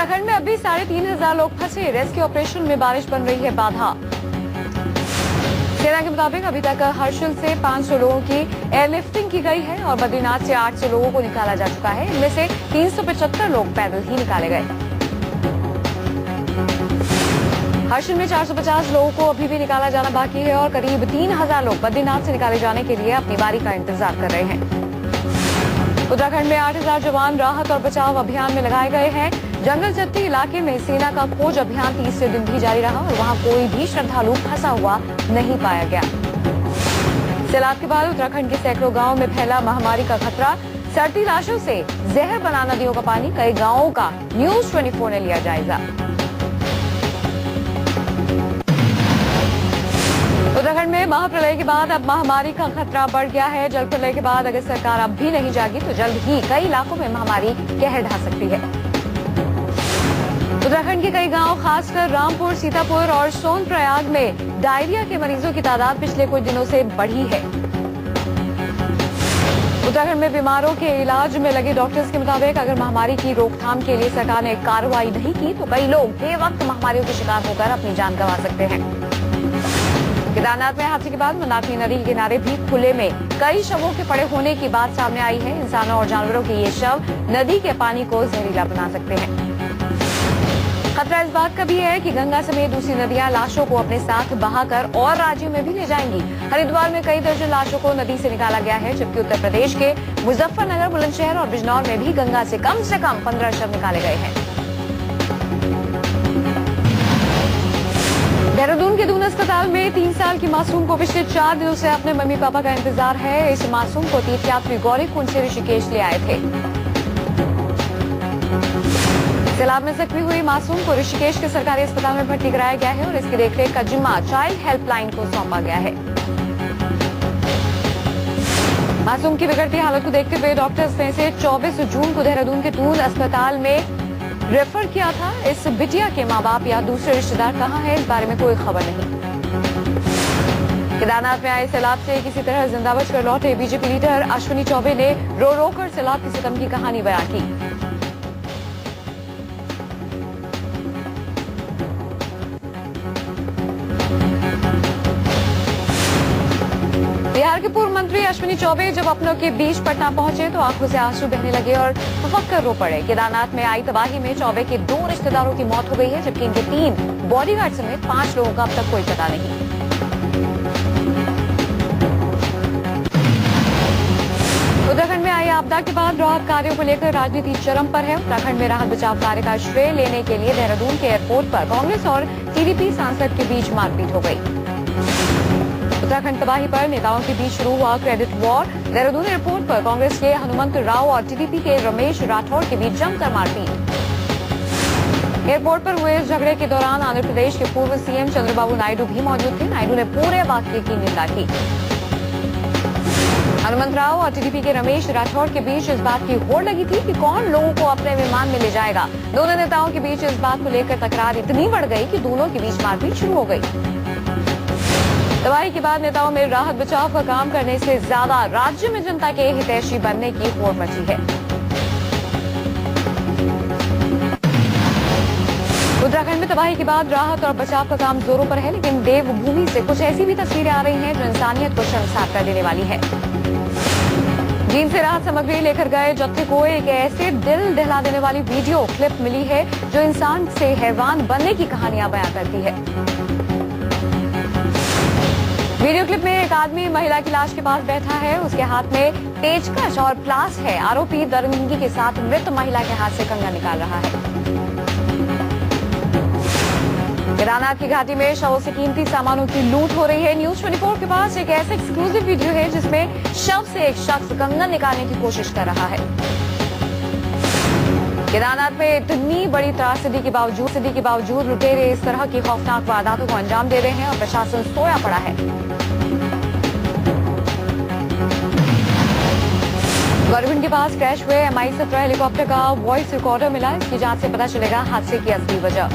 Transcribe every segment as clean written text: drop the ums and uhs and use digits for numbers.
उत्तराखंड में अभी 3,500 लोग फंसे। रेस्क्यू ऑपरेशन में बारिश बन रही है बाधा। सेना के मुताबिक अभी तक हर्षिल से 500 लोगों की एयरलिफ्टिंग की गई है और बद्रीनाथ से 800 लोगों को निकाला जा चुका है। इनमें से 375 लोग पैदल ही निकाले गए। हर्षिल में 450 लोगों को अभी भी निकाला जाना बाकी है और करीब 3,000 लोग बद्रीनाथ से निकाले जाने के लिए अपनी बारी का इंतजार कर रहे हैं। उत्तराखंड में 8,000 जवान राहत और बचाव अभियान में लगाए गए हैं। जंगल चट्टी इलाके में सेना का खोज अभियान तीसरे दिन भी जारी रहा और वहां कोई भी श्रद्धालु फंसा हुआ नहीं पाया गया। सैलाब के बाद उत्तराखंड के सैकड़ों गांवों में फैला महामारी का खतरा। सड़ती लाशों से जहर बना नदियों का पानी। कई गांवों का न्यूज 24 ने लिया जायजा। उत्तराखंड में महाप्रलय के बाद अब महामारी का खतरा बढ़ गया है। जल प्रलय के बाद अगर सरकार अब भी नहीं जागी तो जल्द ही कई इलाकों में महामारी कहर ढा सकती है। उत्तराखंड के कई गांव खासकर रामपुर, सीतापुर और सोनप्रयाग में डायरिया के मरीजों की तादाद पिछले कुछ दिनों से बढ़ी है। उत्तराखंड में बीमारों के इलाज में लगे डॉक्टर्स के मुताबिक अगर महामारी की रोकथाम के लिए सरकार ने कार्रवाई नहीं की तो कई लोग बेवक्त महामारियों के शिकार होकर अपनी जान गंवा सकते हैं। केदारनाथ में हादसे के बाद मंदाकिनी नदी के किनारे भी खुले में कई शवों के पड़े होने की बात सामने आई है। इंसानों और जानवरों के ये शव नदी के पानी को जहरीला बना सकते हैं। खतरा इस बात का भी है कि गंगा समेत दूसरी नदियां लाशों को अपने साथ बहाकर और राज्यों में भी ले जाएंगी। हरिद्वार में कई दर्जन लाशों को नदी से निकाला गया है, जबकि उत्तर प्रदेश के मुजफ्फरनगर, बुलंदशहर और बिजनौर में भी गंगा से कम 15 शव निकाले गए हैं। देहरादून के दून अस्पताल में 3 साल की मासूम को पिछले 4 दिनों से अपने मम्मी पापा का इंतजार है। इस मासूम को तीर्थयात्री गौरीकुंड से ऋषिकेश ले आए थे। सैलाब में जख्मी हुई मासूम को ऋषिकेश के सरकारी अस्पताल में भर्ती कराया गया है और इसकी देखरेख का जिम्मा चाइल्ड हेल्पलाइन को सौंपा गया है। मासूम की बिगड़ती हालत को देखते हुए डॉक्टर्स ने इसे 24 जून को देहरादून के दून अस्पताल में रेफर किया था। इस बिटिया के माँ बाप या दूसरे रिश्तेदार कहाँ हैं, इस बारे में कोई खबर नहीं। केदारनाथ में आए सैलाब से किसी तरह जिंदा बचकर लौटे बीजेपी लीडर अश्विनी चौबे ने रो रो कर सैलाब की सितम की कहानी बयां की। बिहार के पूर्व मंत्री अश्विनी चौबे जब अपनों के बीच पटना पहुंचे तो आंखों से आंसू बहने लगे और फफक रो पड़े। केदारनाथ में आई तबाही में चौबे के 2 रिश्तेदारों की मौत हो गई है, जबकि इनके 3 बॉडीगार्ड समेत 5 लोगों का अब तक कोई पता नहीं। उत्तराखंड में आई आपदा के बाद राहत कार्यों को लेकर राजनीति चरम पर है। उत्तराखंड में राहत बचाव कार्य का श्रेय लेने के लिए देहरादून के एयरपोर्ट पर कांग्रेस और टीडीपी सांसद के बीच मारपीट हो गई। उत्तराखंड तबाही पर नेताओं के बीच शुरू हुआ क्रेडिट वॉर। देहरादून एयरपोर्ट पर कांग्रेस के हनुमंत राव और टीडीपी के रमेश राठौड़ के बीच जमकर मारपीट। एयरपोर्ट पर हुए इस झगड़े के दौरान आंध्र प्रदेश के पूर्व सीएम चंद्रबाबू नायडू भी मौजूद थे। नायडू ने पूरे वाकये की निंदा की। हनुमंत राव और टीडीपी के रमेश राठौड़ के बीच इस बात की होड़ लगी थी कि कौन लोगों को अपने विमान में ले जाएगा। दोनों नेताओं के बीच इस बात को लेकर तकरार इतनी बढ़ गई कि दोनों के बीच मारपीट शुरू हो गई। तबाही के बाद नेताओं में राहत बचाव का काम करने से ज्यादा राज्य में जनता के हितैषी बनने की होड़ मची है। उत्तराखंड में तबाही के बाद राहत और बचाव का काम जोरों पर है, लेकिन देवभूमि से कुछ ऐसी भी तस्वीरें आ रही हैं जो इंसानियत को शर्मसार कर देने वाली है। चीन से राहत सामग्री लेकर गए जत्थे को एक ऐसे दिल दहला देने वाली वीडियो क्लिप मिली है जो इंसान से हैवान बनने की कहानियां बयां करती है। वीडियो क्लिप में एक आदमी महिला की लाश के पास बैठा है। उसके हाथ में पेचकश और प्लास है। आरोपी दरमिंगी के साथ मृत महिला के हाथ से कंगा निकाल रहा है। केदारनाथ की घाटी में शवों से कीमती सामानों की लूट हो रही है। न्यूज 24 के पास एक ऐसा एक्सक्लूसिव वीडियो है जिसमें शव से एक शख्स कंगन निकालने की कोशिश कर रहा है। केदारनाथ में इतनी बड़ी त्रासदी के बावजूद लुटेरे इस तरह की खौफनाक वारदातों को अंजाम दे रहे हैं और प्रशासन सोया पड़ा है। गौरीकुंड के पास क्रैश हुए MI-17 हेलीकॉप्टर का वॉइस रिकॉर्डर मिला। इसकी जांच से पता चलेगा हादसे की असली वजह।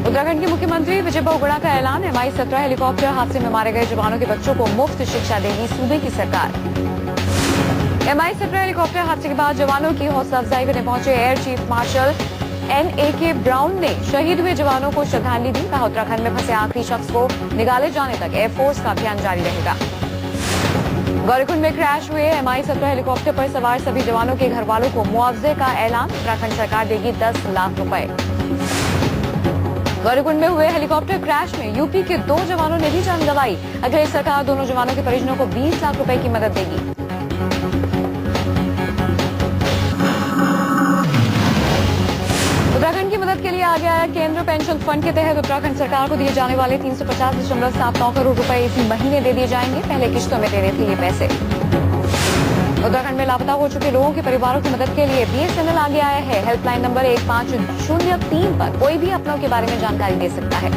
उत्तराखंड के मुख्यमंत्री विजय बहुगुणा का ऐलान। MI-17 हेलीकॉप्टर हादसे में मारे गए जवानों के बच्चों को मुफ्त शिक्षा देगी सूबे की सरकार। MI-17 हेलीकॉप्टर हादसे के बाद जवानों की हौसला अफजाई करने पहुंचे air chief marshal NAK brown ने शहीद हुए जवानों को श्रद्धांजलि दी। कहा उत्तराखंड में फंसे आखिरी शख्स को निकाले जाने तक एयरफोर्स का अभियान जारी रहेगा। गौरीकुंड में क्रैश हुए Mi-17 हेलीकॉप्टर पर सवार सभी जवानों के घर वालों को मुआवजे का ऐलान। उत्तराखंड सरकार देगी 10 लाख रुपए। गौरीकुंड में हुए हेलीकॉप्टर क्रैश में यूपी के 2 जवानों ने भी जान गंवाई। अखिलेश सरकार दोनों जवानों के परिजनों को 20 लाख रुपए की मदद देगी। उत्तराखंड की मदद के लिए आगे आया केंद्र। पेंशन फंड के तहत उत्तराखंड सरकार को दिए जाने वाले 350.79 करोड़ रुपए इसी महीने दे दिए जाएंगे। पहले किश्तों में देने थे ये पैसे। उत्तराखंड में लापता हो चुके लोगों के परिवारों की मदद के लिए BSNL आगे आया है। हेल्पलाइन नंबर 1503 पर कोई भी अपनों के बारे में जानकारी दे सकता है।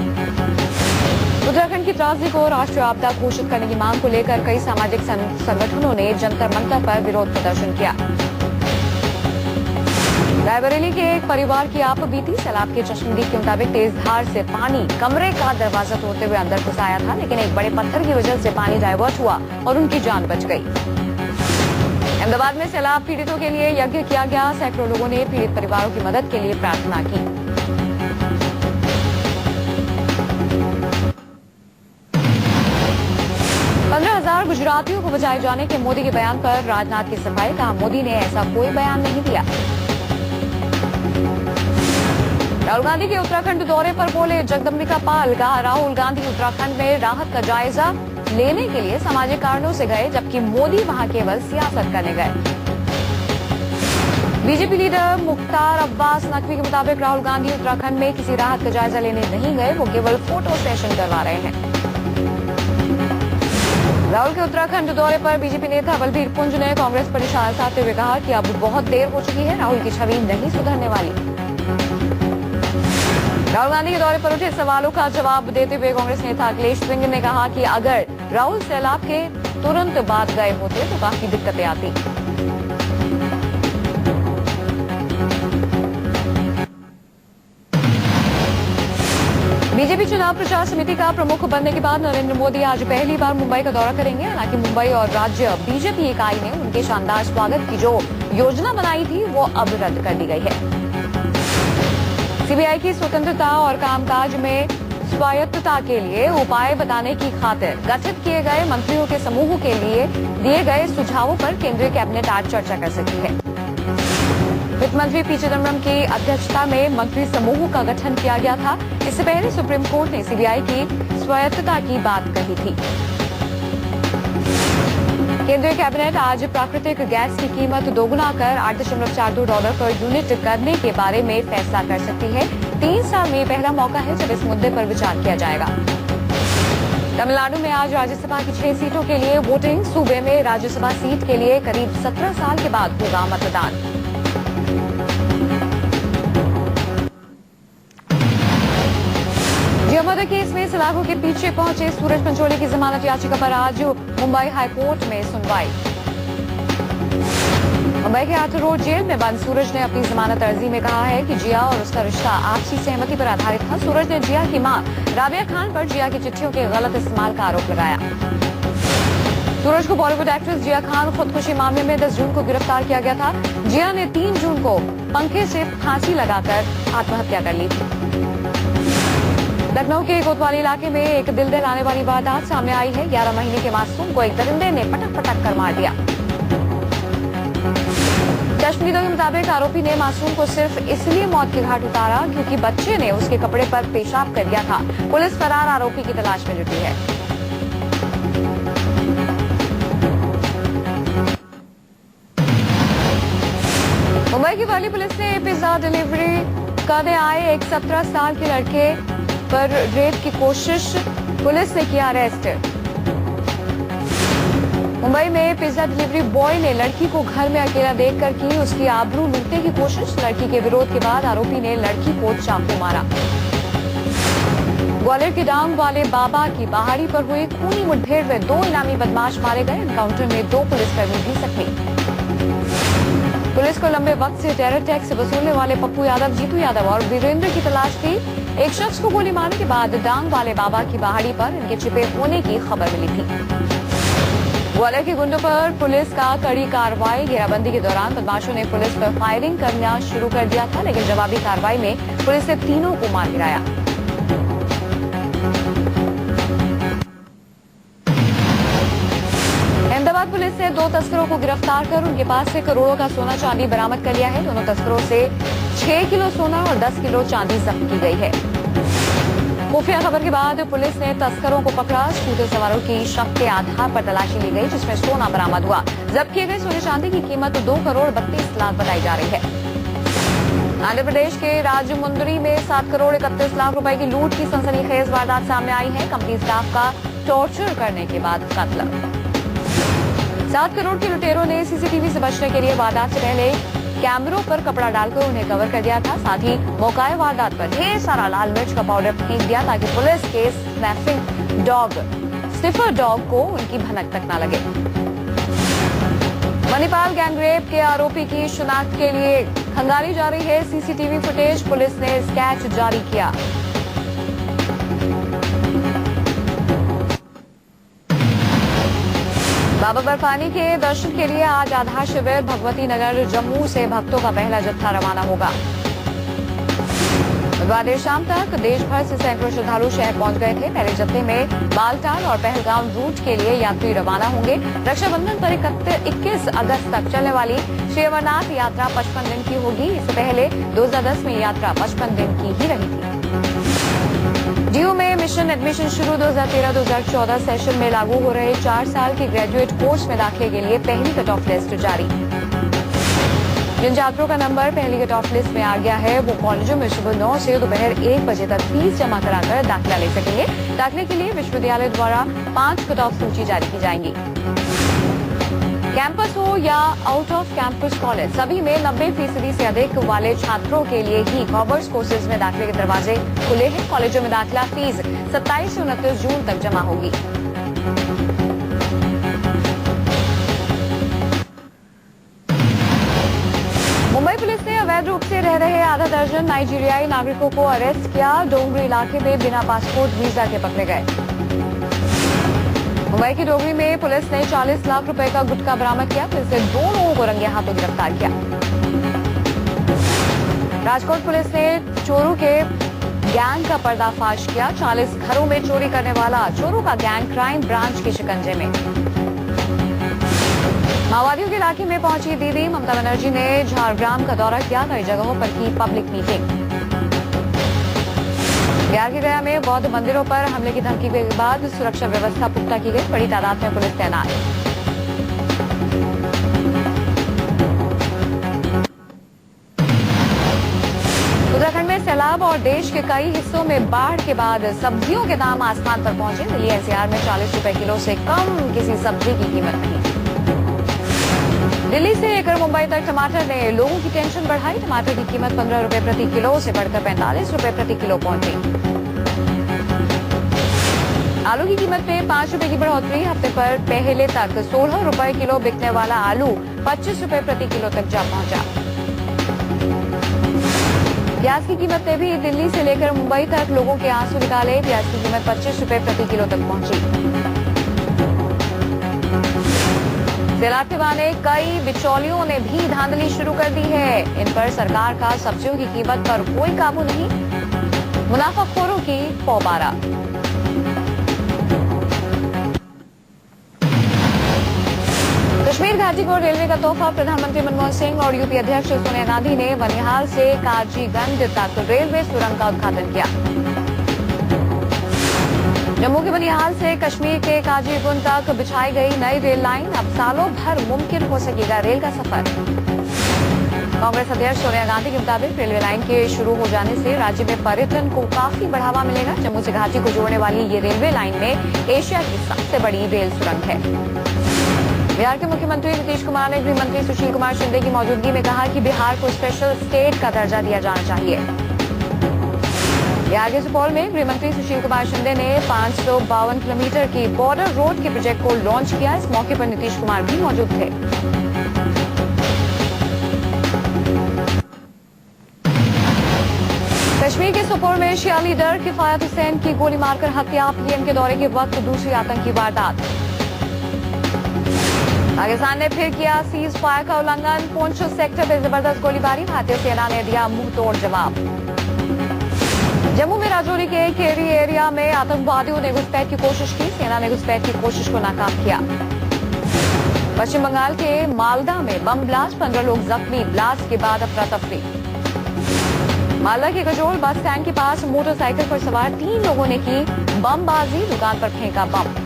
उत्तराखंड की त्रासदी को राष्ट्रीय आपदा घोषित करने की मांग को लेकर कई सामाजिक संगठनों ने जंतर मंतर पर विरोध प्रदर्शन किया। रायबरेली के एक परिवार की आप बीती। सैलाब के चश्मदीद के मुताबिक तेज धार से पानी कमरे का दरवाजा तोड़ते हुए अंदर घुस आया था, लेकिन एक बड़े पत्थर की वजह से पानी डाइवर्ट हुआ और उनकी जान बच गई। अहमदाबाद में सैलाब पीड़ितों के लिए यज्ञ किया गया। सैकड़ों लोगों ने पीड़ित परिवारों की मदद के लिए प्रार्थना की। गुजरातियों को बचाए जाने के मोदी के बयान पर राजनाथ की सफाई। कहा मोदी ने ऐसा कोई बयान नहीं दिया। राहुल गांधी के उत्तराखंड दौरे पर बोले जगदम्बिका पाल। कहा राहुल गांधी उत्तराखंड में राहत का जायजा लेने के लिए सामाजिक कारणों से गए, जबकि मोदी वहां केवल सियासत करने गए। बीजेपी लीडर मुख्तार अब्बास नकवी के मुताबिक राहुल गांधी उत्तराखंड में किसी राहत का जायजा लेने नहीं गए, वो केवल फोटो सेशन करवा रहे हैं। राहुल के उत्तराखंड दौरे पर बीजेपी नेता बलबीर पुंज ने कांग्रेस पर निशाना साधते हुए कहा कि अब बहुत देर हो चुकी है, राहुल की छवि नहीं सुधरने वाली। राहुल गांधी के दौरे पर उठे सवालों का जवाब देते हुए कांग्रेस नेता अखिलेश सिंह ने कहा कि अगर राहुल सैलाब के तुरंत बाद गए होते तो काफी दिक्कतें आती। बीजेपी चुनाव प्रचार समिति का प्रमुख बनने के बाद नरेंद्र मोदी आज पहली बार मुंबई का दौरा करेंगे। हालांकि मुंबई और राज्य बीजेपी इकाई ने उनके शानदार स्वागत की जो योजना बनाई थी वो अब रद्द कर दी गई है। सीबीआई की स्वतंत्रता और कामकाज में स्वायत्तता के लिए उपाय बताने की खातिर गठित किए गए मंत्रियों के समूह के लिए दिए गए सुझावों पर केंद्रीय कैबिनेट आज चर्चा कर सकती है। वित्त मंत्री पी चिदम्बरम की अध्यक्षता में मंत्री समूह का गठन किया गया था। इससे पहले सुप्रीम कोर्ट ने सीबीआई की स्वायत्तता की बात कही थी। केंद्रीय कैबिनेट आज प्राकृतिक गैस की कीमत दोगुना कर $8.42 पर यूनिट करने के बारे में फैसला कर सकती है। 3 साल में पहला मौका है जब इस मुद्दे पर विचार किया जाएगा। तमिलनाडु में आज राज्यसभा की 6 सीटों के लिए वोटिंग। सूबे में राज्यसभा सीट के लिए करीब 17 साल के बाद होगा मतदान। जिया केस में सलाखों के पीछे पहुंचे सूरज पंचोली की जमानत याचिका पर आज मुंबई हाईकोर्ट में सुनवाई। मुंबई के आर्थर रोड जेल में बंद सूरज ने अपनी जमानत अर्जी में कहा है कि जिया और उसका रिश्ता आपसी सहमति पर आधारित था। सूरज ने जिया की मां राबिया खान पर जिया की चिट्ठियों के गलत इस्तेमाल का आरोप लगाया। सूरज को बॉलीवुड एक्ट्रेस जिया खान खुदकुशी मामले में 10 जून को गिरफ्तार किया गया था। जिया ने 3 जून को पंखे से फांसी लगाकर आत्महत्या कर ली थी। लखनऊ के कोतवाली इलाके में एक दिल दहलाने वाली वारदात सामने आई है। 11 महीने के मासूम को एक दरिंदे ने पटक पटक कर मार दिया। चश्मदीदों के मुताबिक आरोपी ने मासूम को सिर्फ इसलिए मौत के घाट उतारा क्योंकि बच्चे ने उसके कपड़े पर पेशाब कर दिया था। पुलिस फरार आरोपी की तलाश में जुटी है। मुंबई की वाली पुलिस ने पिज्जा डिलीवरी करने आए एक 17 साल के लड़के पर रेप की कोशिश, पुलिस ने किया अरेस्ट। मुंबई में पिज्जा डिलीवरी बॉय ने लड़की को घर में अकेला देखकर की उसकी आबरू लूटने की कोशिश। लड़की के विरोध के बाद आरोपी ने लड़की को चाकू मारा। ग्वालियर के डांग वाले बाबा की पहाड़ी पर हुई खूनी मुठभेड़ में 2 इनामी बदमाश मारे गए। एनकाउंटर में 2 पुलिसकर्मी भी जख्मी। पुलिस को लंबे वक्त से टेरर टैक्स वसूलने वाले पप्पू यादव, जीतू यादव और वीरेंद्र की तलाश थी। एक शख्स को गोली मारने के बाद डांग वाले बाबा की पहाड़ी पर इनके छिपे होने की खबर मिली थी। ग्वालियर के गुंडों पर पुलिस का कड़ी कार्रवाई। घेराबंदी के दौरान बदमाशों ने पुलिस पर फायरिंग करना शुरू कर दिया था, लेकिन जवाबी कार्रवाई में पुलिस ने तीनों को मार गिराया। अहमदाबाद पुलिस ने 2 तस्करों को गिरफ्तार कर उनके पास से करोड़ों का सोना चांदी बरामद कर लिया है। दोनों तस्करों से 6 किलो सोना और 10 किलो चांदी जब्त की गई है। खुफिया खबर के बाद पुलिस ने तस्करों को पकड़ा। स्कूटर सवारों की शक के आधार पर तलाशी ली गई, जिसमें सोना बरामद हुआ। जब्त किए गए सोने चांदी की कीमत 2 करोड़ 32 लाख बताई जा रही है। आंध्र प्रदेश के राजमुंदरी में 7 करोड़ 31 लाख रुपए की लूट की सनसनीखेज वारदात सामने आई है। कंपनी स्टाफ का टॉर्चर करने के बाद कत्ल। 7 करोड़ के लुटेरों ने सीसीटीवी से बचने के लिए वारदात से पहले कैमरों पर कपड़ा डालकर उन्हें कवर कर दिया था। साथ ही मौकाए वारदात पर ढेर सारा लाल मिर्च का पाउडर फेंक दिया ताकि पुलिस के स्निफर डॉग को उनकी भनक तक न लगे। मणिपाल गैंगरेप के आरोपी की शिनाख्त के लिए खंगाली जा रही है सीसीटीवी फुटेज। पुलिस ने स्केच जारी किया। बाबा बर्फानी के दर्शन के लिए आज आधार शिविर भगवती नगर जम्मू से भक्तों का पहला जत्था रवाना होगा। बुधवार देर शाम तक देश भर से सैकड़ों श्रद्धालु शहर पहुंच गए थे। पहले जत्थे में बालटाल और पहलगाम रूट के लिए यात्री रवाना होंगे। रक्षाबंधन पर 21 अगस्त तक चलने वाली श्री अमरनाथ यात्रा 55 दिन की होगी। इससे पहले 2010 में यात्रा 55 दिन की ही रही थी। डीयू में मिशन एडमिशन शुरू। 2013-2014 सेशन में लागू हो रहे 4 साल के ग्रेजुएट कोर्स में दाखिले के लिए पहली कट ऑफ लिस्ट जारी। जिन छात्रों का नंबर पहली कट ऑफ लिस्ट में आ गया है, वो कॉलेजों में सुबह 9 से दोपहर 1 बजे तक फीस जमा कराकर दाखिला ले सकेंगे। दाखिले के लिए विश्वविद्यालय द्वारा 5 कट ऑफ सूची जारी की जाएंगी। कैंपस हो या आउट ऑफ कैंपस कॉलेज, सभी में 90% से अधिक वाले छात्रों के लिए ही कॉमर्स कोर्सेज में दाखिले के दरवाजे खुले हैं। कॉलेजों में दाखिला फीस 27 से 29 जून तक जमा होगी। मुंबई पुलिस ने अवैध रूप से रह रहे आधा दर्जन नाइजीरियाई नागरिकों को अरेस्ट किया। डोंगरी इलाके में बिना पासपोर्ट वीजा के पकड़े गए। मुंबई की डोगरी में पुलिस ने 40 लाख रुपए का गुटखा बरामद किया। पुलिस ने 2 लोगों को रंगे हाथों गिरफ्तार किया। राजकोट पुलिस ने चोरों के गैंग का पर्दाफाश किया। 40 घरों में चोरी करने वाला चोरों का गैंग क्राइम ब्रांच के शिकंजे में। माओवादियों के इलाके में पहुंची दीदी ममता बनर्जी ने झारग्राम का दौरा किया। कई जगहों पर की पब्लिक मीटिंग। बिहार के गया में बौद्ध मंदिरों पर हमले की धमकी के बाद सुरक्षा व्यवस्था पुख्ता की गई। बड़ी तादाद में पुलिस तैनात। उत्तराखंड में सैलाब और देश के कई हिस्सों में बाढ़ के बाद सब्जियों के दाम आसमान पर पहुंचे। दिल्ली एनसीआर में 40 रुपए किलो से कम किसी सब्जी की कीमत नहीं। दिल्ली से लेकर मुंबई तक टमाटर ने लोगों की टेंशन बढ़ाई। टमाटर की कीमत 15 रुपए प्रति किलो से बढ़कर 45 रुपए प्रति किलो पहुंची। आलू की कीमत में 5 रुपए की बढ़ोतरी। हफ्ते पर पहले तक 16 रुपए किलो बिकने वाला आलू 25 रुपए प्रति किलो तक जा पहुंचा। प्याज की कीमत में भी दिल्ली से लेकर मुंबई तक लोगों के आंसू निकाले। प्याज की कीमत 25 रुपए प्रति किलो तक पहुंची। सैलाब के बहाने कई बिचौलियों ने भी धांधली शुरू कर दी है। इन पर सरकार का सब्जियों की कीमत पर कोई काबू नहीं। मुनाफाखोरों की पौबारा। कश्मीर घाटी को रेलवे का तोहफा। प्रधानमंत्री मनमोहन सिंह और यूपी अध्यक्ष सोनिया गांधी ने बनिहाल से काजीगंज तक रेलवे सुरंग का उद्घाटन किया। जम्मू के बनिहाल से कश्मीर के काजीगुंड तक बिछाई गई नई रेल लाइन। अब सालों भर मुमकिन हो सकेगा रेल का सफर। कांग्रेस अध्यक्ष सोनिया गांधी के मुताबिक रेलवे लाइन के शुरू हो जाने से राज्य में पर्यटन को काफी बढ़ावा मिलेगा। जम्मू से घाटी को जोड़ने वाली ये रेलवे लाइन में एशिया की सबसे बड़ी रेल सुरंग है। बिहार के मुख्यमंत्री नीतीश कुमार ने गृह मंत्री सुशील कुमार शिंदे की मौजूदगी में कहा कि बिहार को स्पेशल स्टेट का दर्जा दिया जाना चाहिए। बिहार के सुपौल में गृह मंत्री सुशील कुमार शिंदे ने 552 किलोमीटर की बॉर्डर रोड के प्रोजेक्ट को लॉन्च किया। इस मौके पर नीतीश कुमार भी मौजूद थे। कश्मीर के सोपोर में शिया लीडर किफायत हुसैन की गोली मारकर हत्या। पीएम के दौरे के वक्त दूसरी आतंकी वारदात। पाकिस्तान ने फिर किया सीज फायर का उल्लंघन। पुंछ सेक्टर में जबरदस्त गोलीबारी, भारतीय सेना ने दिया मुंहतोड़ जवाब। जम्मू में राजौरी के केरी एरिया में आतंकवादियों ने घुसपैठ की कोशिश की, सेना ने घुसपैठ की कोशिश को नाकाम किया। पश्चिम बंगाल के मालदा में बम ब्लास्ट, 15 लोग जख्मी, ब्लास्ट के बाद अफरा तफरी। मालदा के गजोल बस स्टैंड के पास मोटरसाइकिल पर सवार 3 लोगों ने की बमबाजी, दुकान पर फेंका बम।